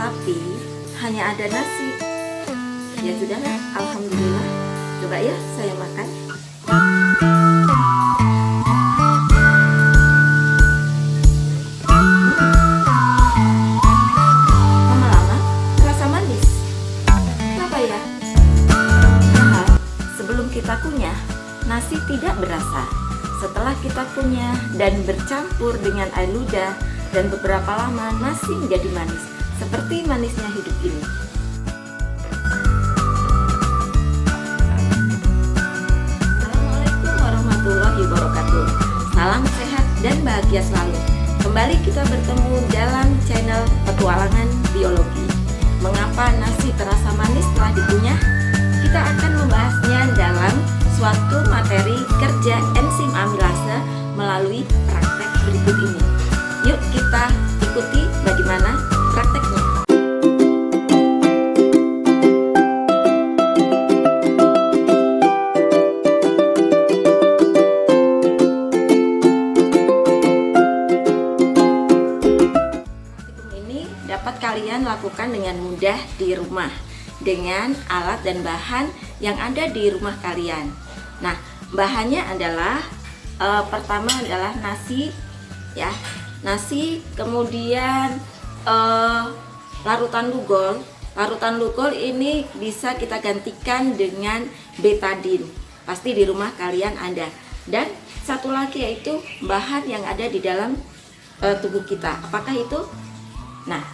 Tapi hanya ada nasi. Ya sudahlah, alhamdulillah. Coba ya saya makan. Lama-lama terasa manis. Kenapa ya? Padahal sebelum kita kunyah, nasi tidak berasa. Setelah kita kunyah dan bercampur dengan air ludah dan beberapa lama, nasi menjadi manis, seperti manisnya hidup ini. Assalamualaikum warahmatullahi wabarakatuh. Salam sehat dan bahagia selalu. Kembali kita bertemu dalam channel Petualangan Biologi. Mengapa nasi terasa manis setelah dikunyah? Kita akan membahasnya dalam suatu materi kerja enzim amilase melalui praktek berikut ini. Yuk kita ikuti bagaimana prakteknya. Praktikum ini dapat kalian lakukan dengan mudah di rumah dengan alat dan bahan yang ada di rumah kalian. Nah, bahannya adalah pertama adalah nasi, ya, nasi, kemudian larutan lugol. Larutan lugol ini bisa kita gantikan dengan betadin. Pasti di rumah kalian ada. Dan satu lagi yaitu bahan yang ada di dalam tubuh kita. Apakah itu? Nah,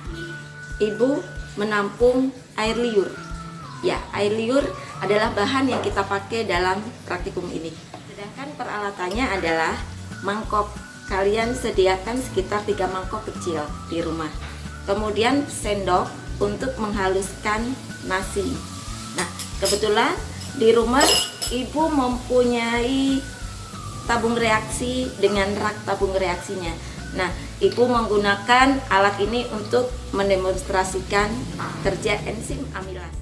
ibu menampung air liur. Ya, air liur adalah bahan yang kita pakai dalam praktikum ini. Sedangkan peralatannya adalah mangkok. Kalian sediakan sekitar 3 mangkok kecil di rumah. Kemudian sendok untuk menghaluskan nasi. Nah, kebetulan di rumah ibu mempunyai tabung reaksi dengan rak tabung reaksinya. Nah, ibu menggunakan alat ini untuk mendemonstrasikan kerja enzim amilase.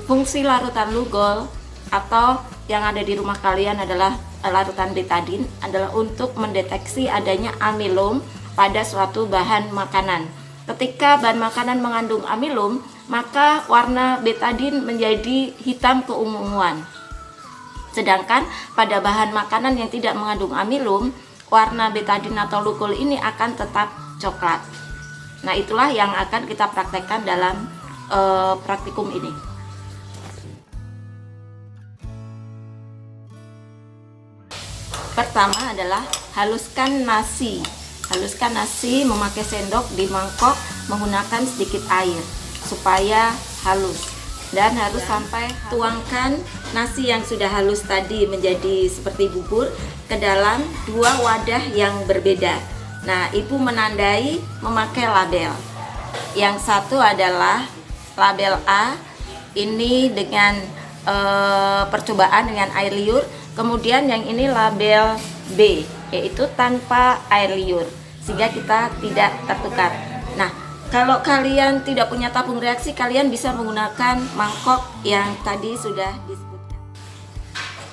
Fungsi larutan lugol atau yang ada di rumah kalian adalah larutan betadin adalah untuk mendeteksi adanya amilum pada suatu bahan makanan. Ketika bahan makanan mengandung amilum, maka warna betadin menjadi hitam keunguan. Sedangkan pada bahan makanan yang tidak mengandung amilum, warna betadin atau lugol ini akan tetap coklat. Nah, itulah yang akan kita praktekkan dalam praktikum ini. Pertama adalah haluskan nasi. Haluskan nasi memakai sendok di mangkok menggunakan sedikit air supaya halus. Dan harus sampai tuangkan nasi yang sudah halus tadi menjadi seperti bubur ke dalam 2 wadah yang berbeda. Nah, ibu menandai memakai label. Yang satu adalah label A, ini dengan percobaan dengan air liur. Kemudian yang ini label B, yaitu tanpa air liur, sehingga kita tidak tertukar. Nah, kalau kalian tidak punya tabung reaksi, kalian bisa menggunakan mangkok yang tadi sudah disebutkan.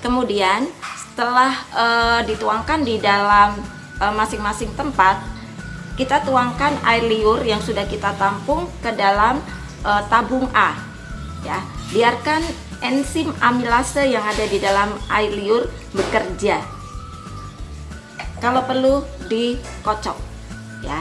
Kemudian setelah dituangkan di dalam masing-masing tempat, kita tuangkan air liur yang sudah kita tampung ke dalam tabung A. Ya, biarkan enzim amilase yang ada di dalam air liur bekerja. Kalau perlu dikocok, ya.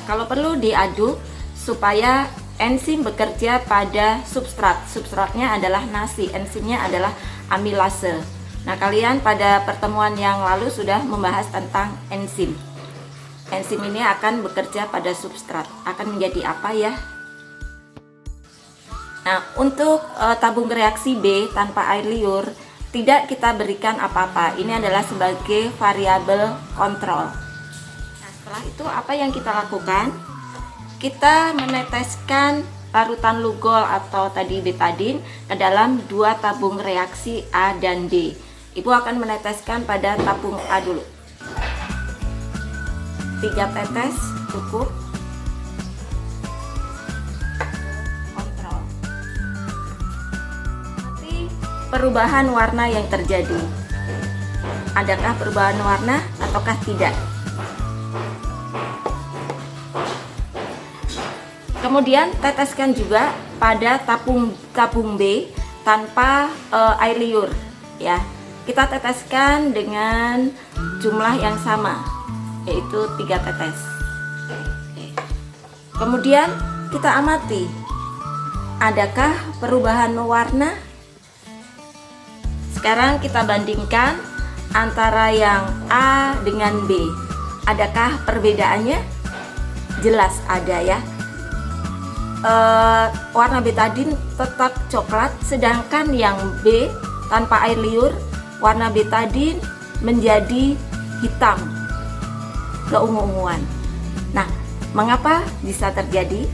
Kalau perlu diaduk supaya enzim bekerja pada substrat. Substratnya adalah nasi, enzimnya adalah amilase. Nah, kalian pada pertemuan yang lalu sudah membahas tentang enzim. Enzim ini akan bekerja pada substrat. Akan menjadi apa ya? Nah, untuk tabung reaksi B tanpa air liur tidak kita berikan apa-apa. Ini adalah sebagai variabel kontrol. Nah, setelah itu apa yang kita lakukan? Kita meneteskan larutan lugol atau tadi betadin ke dalam 2 tabung reaksi A dan B. Ibu akan meneteskan pada tabung A dulu. 3 tetes cukup. Perubahan warna yang terjadi. Adakah perubahan warna ataukah tidak? Kemudian teteskan juga pada tabung B tanpa air liur ya. Kita teteskan dengan jumlah yang sama, yaitu 3 tetes. Kemudian kita amati, adakah perubahan warna? Sekarang kita bandingkan antara yang A dengan B. Adakah perbedaannya? Jelas ada ya. Warna betadin tetap coklat, sedangkan yang B tanpa air liur, warna betadin menjadi hitam, keungu-unguan. Nah, mengapa bisa terjadi?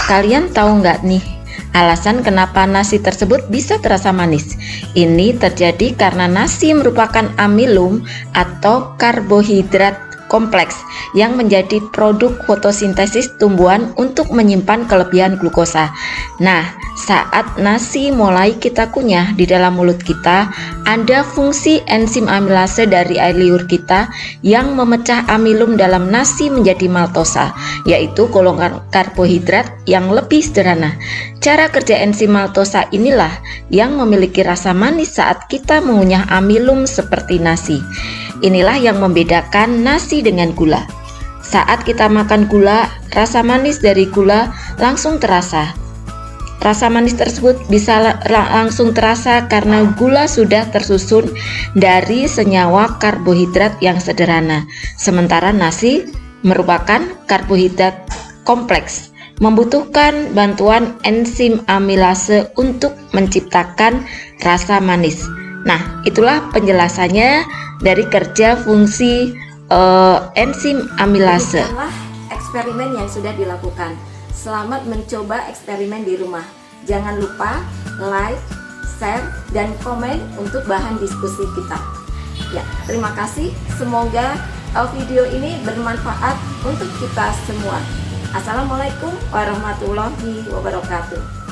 Kalian tahu nggak nih alasan kenapa nasi tersebut bisa terasa manis? Ini terjadi karena nasi merupakan amilum atau karbohidrat kompleks yang menjadi produk fotosintesis tumbuhan untuk menyimpan kelebihan glukosa. Nah, saat nasi mulai kita kunyah di dalam mulut kita, ada fungsi enzim amilase dari air liur kita yang memecah amilum dalam nasi menjadi maltosa, yaitu golongan karbohidrat yang lebih sederhana. Cara kerja enzim maltosa inilah yang memiliki rasa manis saat kita mengunyah amilum seperti nasi. Inilah yang membedakan nasi dengan gula. Saat kita makan gula, rasa manis dari gula langsung terasa. Rasa manis tersebut bisa langsung terasa karena gula sudah tersusun dari senyawa karbohidrat yang sederhana. Sementara nasi merupakan karbohidrat kompleks, membutuhkan bantuan enzim amilase untuk menciptakan rasa manis. Nah, itulah penjelasannya dari kerja fungsi enzim amilase. Demikianlah eksperimen yang sudah dilakukan. Selamat mencoba eksperimen di rumah. Jangan lupa like, share, dan komen untuk bahan diskusi kita. Ya, terima kasih. Semoga video ini bermanfaat untuk kita semua. Assalamualaikum warahmatullahi wabarakatuh.